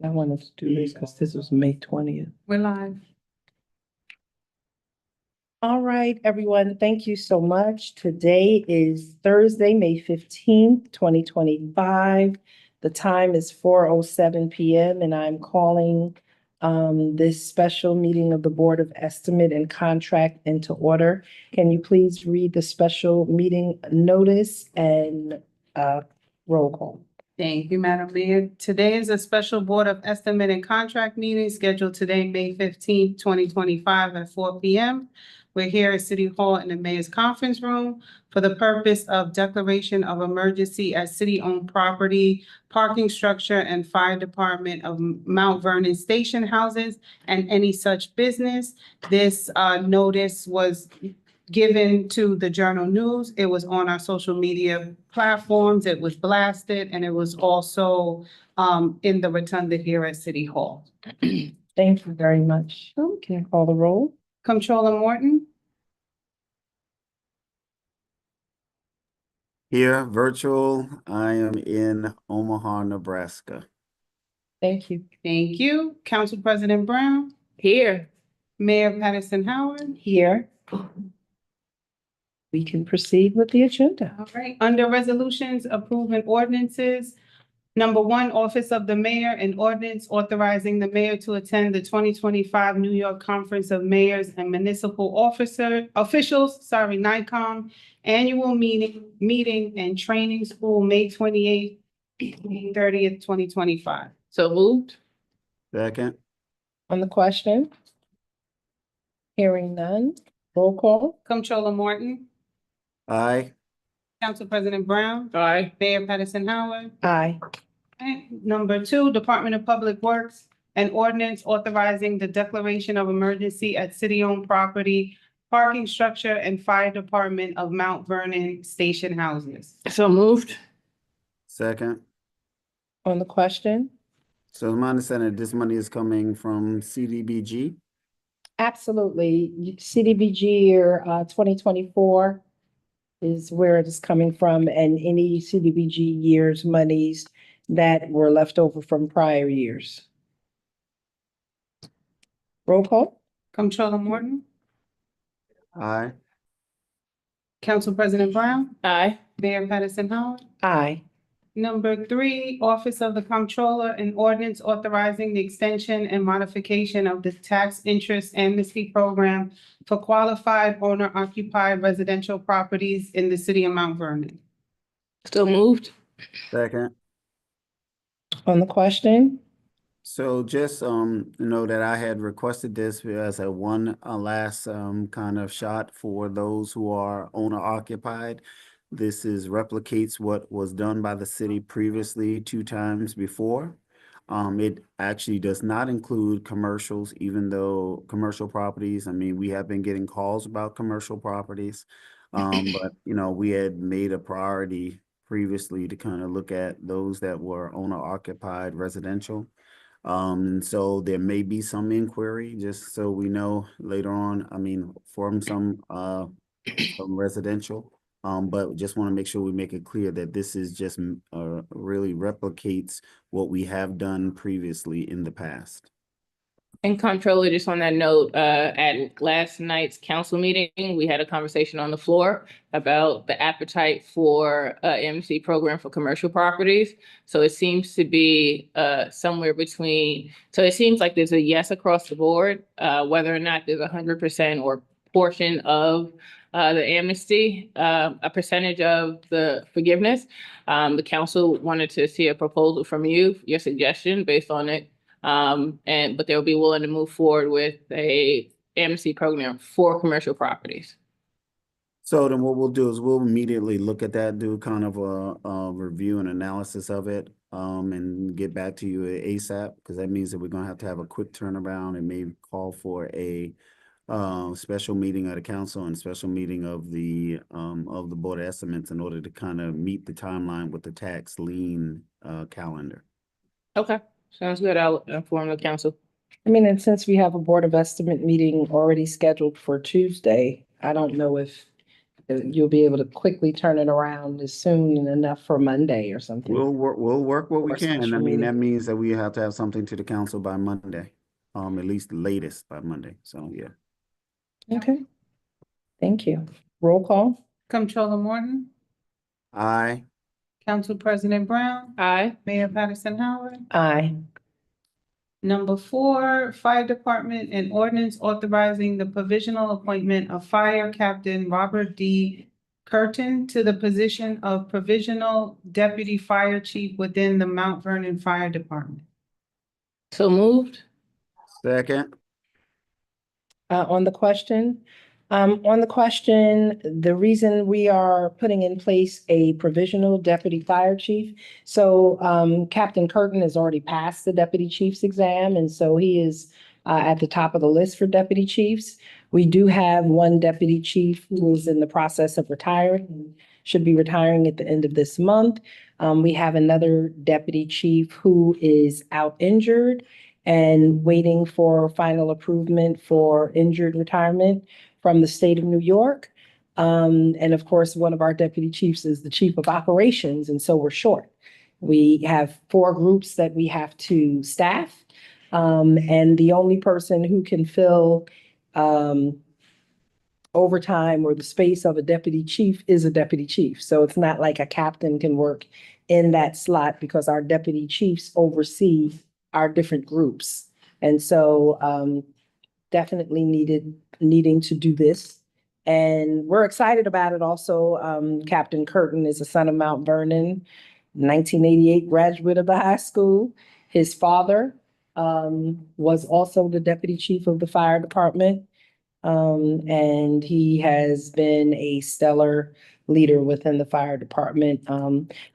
I wanted to do this because this was May 20th. We're live. All right, everyone, thank you so much. Today is Thursday, May 15th, 2025. The time is 4:07 PM and I'm calling this special meeting of the Board of Estimate and Contract into order. Can you please read the special meeting notice and roll call? Thank you, Madam Mayor. Today is a special Board of Estimate and Contract meeting scheduled today, May 15th, 2025 at 4 PM. We're here at City Hall in the Mayor's Conference Room for the purpose of declaration of emergency at city-owned property, parking structure, and fire department of Mount Vernon station houses and any such business. This notice was given to the Journal News. It was on our social media platforms. It was blasted, and it was also in the rotunda here at City Hall. Thank you very much. Okay, call the roll. Comptroller Morton, Here, virtual. I am in Omaha, Nebraska. Thank you. thank you. Council President Brown, Here. Mayor Patterson Howard. Here. We can proceed with the agenda. All right, under resolutions, approving ordinances. Number one, Office of the Mayor, an ordinance authorizing the mayor to attend the 2025 New York Conference of Mayors and Municipal Officials, NICOM, annual meeting and training school, May 28th, May 30th, 2025. So moved. Second, On the question? Hearing none, roll call. Comptroller Morton, aye. Council President Brown, Aye. Mayor Patterson Howard. Aye. Okay. Number two, Department of Public Works, an ordinance authorizing the declaration of emergency at city-owned property, parking structure, and fire department of Mount Vernon station houses. So moved. Second. On the question? So my understanding, this money is coming from CDBG. Absolutely. CDBG year 2024 is where it is coming from, and any CDBG years monies that were left over from prior years. Roll call. Comptroller Morton, Aye. Council President Brown, Aye. Mayor Patterson Howard. Aye. Number three, Office of the Comptroller, an ordinance authorizing the extension and modification of the tax interest amnesty program for qualified owner-occupied residential properties in the city of Mount Vernon. So moved. Second. On the question? So just, know that I had requested this as a one, last, kind of shot for those who are owner occupied. This replicates what was done by the city previously 2 times before. It actually does not include commercials, even though commercial properties, I mean, we have been getting calls about commercial properties. But, we had made a priority previously to kind of look at those that were owner occupied residential. So there may be some inquiry, just so we know later on, I mean, from some residential. But just want to make sure we make it clear that this is just really replicates what we have done previously in the past. And Comptroller, just on that note, at last night's council meeting, we had a conversation on the floor about the appetite for MC program for commercial properties. So it seems to be somewhere between, so it seems like there's a yes across the board, whether or not there's 100% or portion of the amnesty, a percentage of the forgiveness. The council wanted to see a proposal from you, your suggestion based on it. But they'll be willing to move forward with a amnesty program for commercial properties. So then what we'll do is we'll immediately look at that, do kind of a review and analysis of it, and get back to you ASAP, because that means that we're gonna have to have a quick turnaround and maybe call for a special meeting of the council and special meeting of the Board of Estimates in order to kind of meet the timeline with the tax lien calendar. Okay, sounds good. I'll inform the council. I mean, and since we have a Board of Estimate meeting already scheduled for Tuesday, I don't know if you'll be able to quickly turn it around as soon enough for Monday or something. We'll work what we Or can. I special mean, that meeting. means that we have to have something to the council by Monday, at least the latest by Monday. So, yeah. Okay. Thank you. Roll call? Comptroller Morton, Aye. Council President Brown, Aye. Mayor Patterson Howard. Aye. Number 4, Fire Department, an ordinance authorizing the provisional appointment of Fire Captain Robert D. Curtin to the position of Provisional Deputy Fire Chief within the Mount Vernon Fire Department. So moved. Second. On the question, the reason we are putting in place a provisional deputy fire chief. So, Captain Curtin has already passed the deputy chief's exam, and so he is at the top of the list for deputy chiefs. We do have one deputy chief who is in the process of retiring, should be retiring at the end of this month. We have another deputy chief who is out injured and waiting for final approval for injured retirement from the state of New York. And of course, one of our deputy chiefs is the chief of operations, and so we're short. We have 4 groups that we have to staff. And the only person who can fill overtime or the space of a deputy chief is a deputy chief. So it's not like a captain can work in that slot because our deputy chiefs oversee our different groups. And so definitely needing to do this. And we're excited about it also. Captain Curtin is a son of Mount Vernon, 1988 graduate of the high school. His father was also the deputy chief of the fire department. And he has been a stellar leader within the fire department.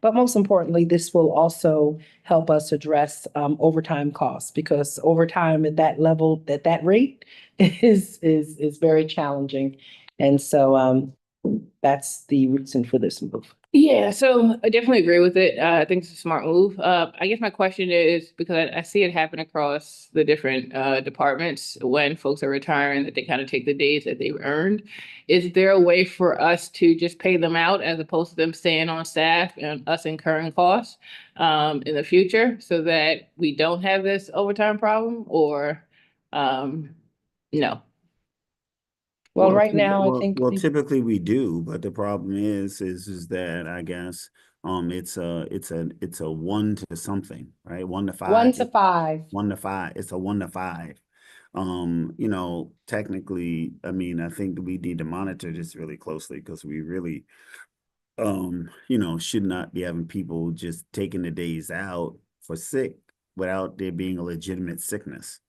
But most importantly, this will also help us address overtime costs, because overtime at that level, at that rate is very challenging. And so that's the reason for this move. Yeah, so I definitely agree with it. I think it's a smart move. I guess my question is, because I see it happen across the different departments when folks are retiring, that they kind of take the days that they've earned. Is there a way for us to just pay them out as opposed to them staying on staff and us incurring costs in the future so that we don't have this overtime problem, or no? Well, right now, I think. Typically we do, but the problem is that I guess, it's a 1 to something, right? 1 to 5. 1 to 5. 1 to 5. It's a 1 to 5. Technically, I mean, I think we need to monitor this really closely, because we really, should not be having people just taking the days out for sick without there being a legitimate sickness,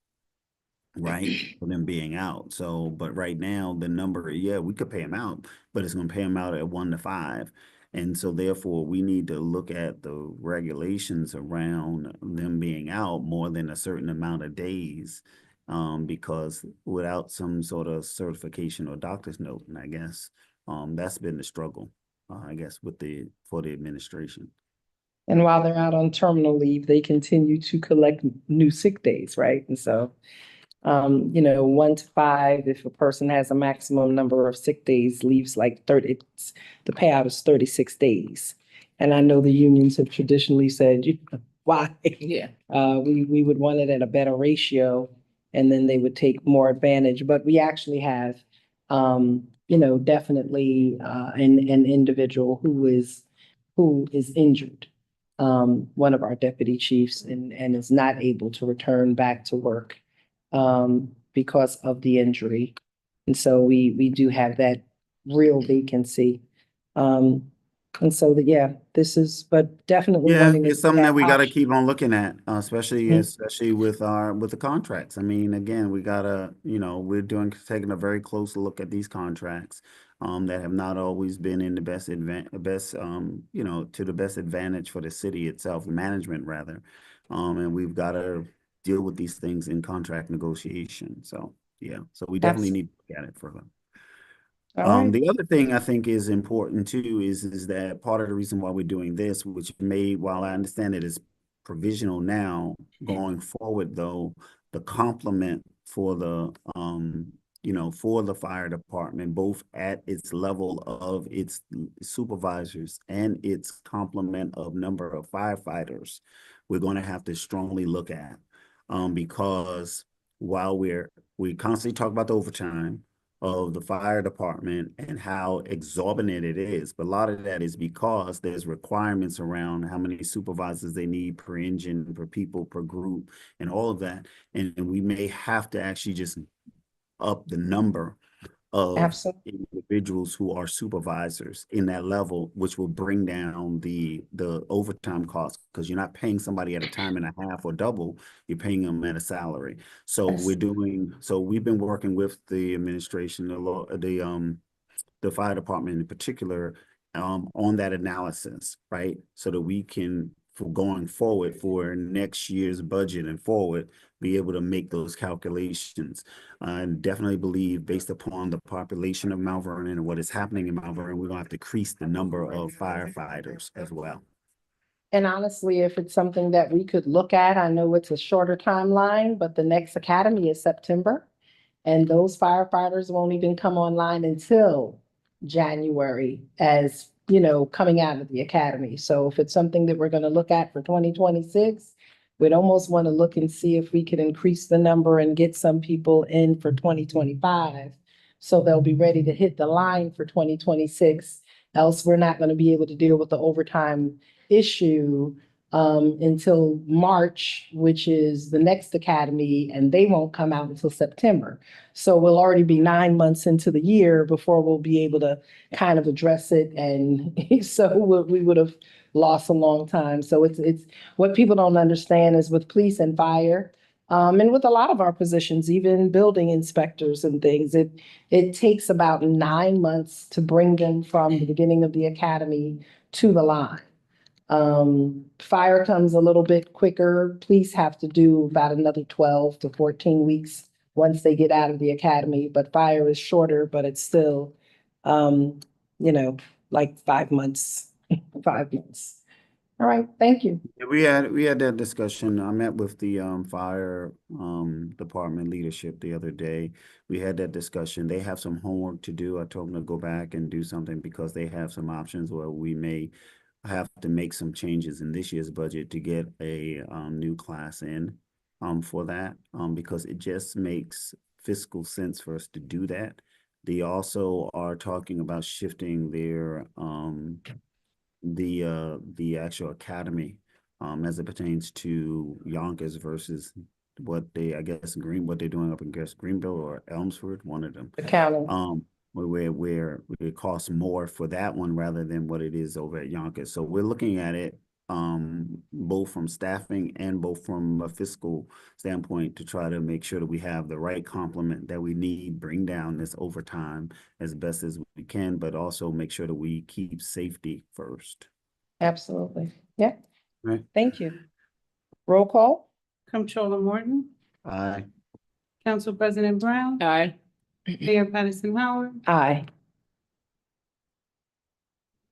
right? For them being out. So, but right now the number, yeah, we could pay them out, but it's going to pay them out at 1 to 5. And so therefore we need to look at the regulations around them being out more than a certain amount of days. Because without some sort of certification or doctor's note, and I guess, that's been the struggle, I guess, for the administration. And while they're out on terminal leave, they continue to collect new sick days, right? And so, 1 to 5, if a person has a maximum number of sick days, leaves like 30, the payout is 36 days. And I know the unions have traditionally said, why? Yeah. We would want it at a better ratio, and then they would take more advantage. But we actually have, definitely an individual who is injured. One of our deputy chiefs, and is not able to return back to work because of the injury. And so we do have that real vacancy. And so this is, but definitely. Yeah, wanting to it's something that we got to option. keep on looking at, especially Mhm. with the contracts. I mean, again, we gotta, we're taking a very close look at these contracts that have not always been in the best to the best advantage for the city itself, management rather. And we've got to deal with these things in contract negotiation. So yeah, so we definitely need to look at it further. All right. The other thing I think is important too is that part of the reason why we're doing this, which while I understand it is provisional now, going forward though, the complement for the for the fire department, both at its level of its supervisors and its complement of number of firefighters, we're going to have to strongly look at. Because while we constantly talk about the overtime of the fire department and how exorbitant it is, but a lot of that is because there's requirements around how many supervisors they need per engine, per people, per group, and all of that. And we may have to actually just up the number of Absolutely. individuals who are supervisors in that level, which will bring down the overtime costs, because you're not paying somebody at a time and a half or double, you're paying them at a salary. So Yes. we've been working with the administration, the fire department in particular, on that analysis, right? So that we can, for going forward for next year's budget and forward, be able to make those calculations. I definitely believe, based upon the population of Mount Vernon and what is happening in Mount Vernon, we're gonna have to increase the number of firefighters as well. And honestly, if it's something that we could look at, I know it's a shorter timeline, but the next academy is September. And those firefighters won't even come online until January, as, coming out of the academy. So if it's something that we're gonna look at for 2026, we'd almost want to look and see if we could increase the number and get some people in for 2025. So they'll be ready to hit the line for 2026. Else we're not gonna be able to deal with the overtime issue until March, which is the next academy, and they won't come out until September. So we'll already be 9 months into the year before we'll be able to kind of address it. And so we would have lost a long time. So it's what people don't understand is with police and fire, and with a lot of our positions, even building inspectors and things, it takes about 9 months to bring them from the beginning of the academy to the line. Fire comes a little bit quicker. Police have to do about another 12 to 14 weeks once they get out of the academy, but fire is shorter, but it's still, like 5 months, 5 months. All right, thank you. Yeah, we had that discussion. I met with the fire department leadership the other day. We had that discussion. They have some homework to do. I told them to go back and do something because they have some options where we may have to make some changes in this year's budget to get a new class in for that, because it just makes fiscal sense for us to do that. They also are talking about shifting their the actual academy as it pertains to Yonkers versus what they're doing up in Greenville or Elmsford, one of them. The county. Where it costs more for that one rather than what it is over at Yonkers. So we're looking at it both from staffing and both from a fiscal standpoint to try to make sure that we have the right complement that we need, bring down this overtime as best as we can, but also make sure that we keep safety first. Absolutely. Yeah. Right. Thank you. Roll call? Comptroller Morton, Aye. Council President Brown, Aye. Mayor Patterson Howard. Aye.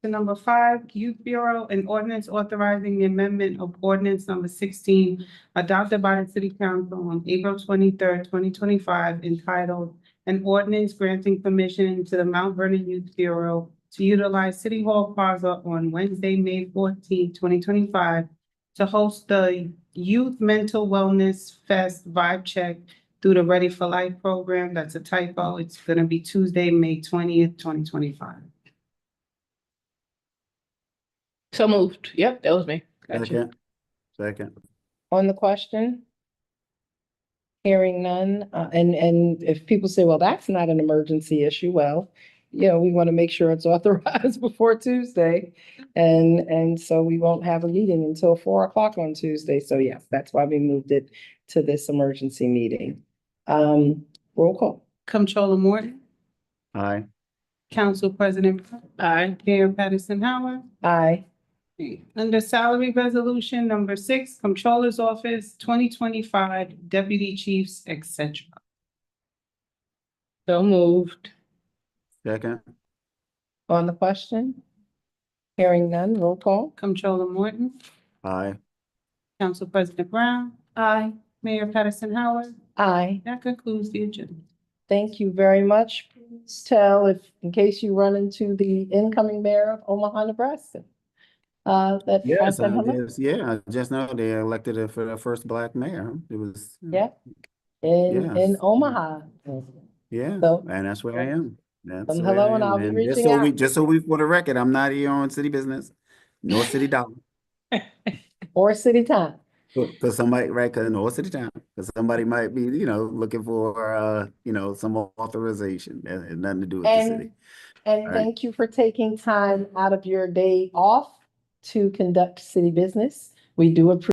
To number 5, Youth Bureau, an ordinance authorizing the amendment of ordinance number 16 adopted by the City Council on April 23rd, 2025, entitled an ordinance granting permission to the Mount Vernon Youth Bureau to utilize City Hall Plaza on Wednesday, May 14th, 2025, to host the Youth Mental Wellness Fest Vibe Check through the Ready for Life program. That's a typo. It's going to be Tuesday, May 20th, 2025. So moved. Yep, that was me. Gotcha. Second. On the question? Hearing none, and if people say, well, that's not an emergency issue, well, we want to make sure it's authorized before Tuesday. And so we won't have a meeting until 4 o'clock on Tuesday. So yes, that's why we moved it to this emergency meeting. Roll call. Comptroller Morton, Aye. Council President Brown, Aye. Mayor Patterson Howard. Aye. Under salary resolution number 6, Comptroller's Office, 2025, Deputy Chiefs, etc. So moved. Second. On the question? Hearing none, roll call. Comptroller Morton, Aye. Council President Brown. Aye. Mayor Patterson Howard. Aye. That concludes the agenda. Thank you very much. Please tell if, in case you run into the incoming mayor of Omaha, Nebraska. That I Yes, said hello. yeah, I just know they elected her for the first black mayor. It was, Yeah, in yes, Omaha. yeah, So, and that's where I am. That's where hello, I and am. I'll be And reaching out. just so we, for the record, I'm not here on city business, nor city dollar. Or city time. Cause somebody, right, cause no city town, cause somebody might be, looking for, some authorization. That had nothing to do with the city. And All right. thank you for taking time out of your day off to conduct city business. We do appreciate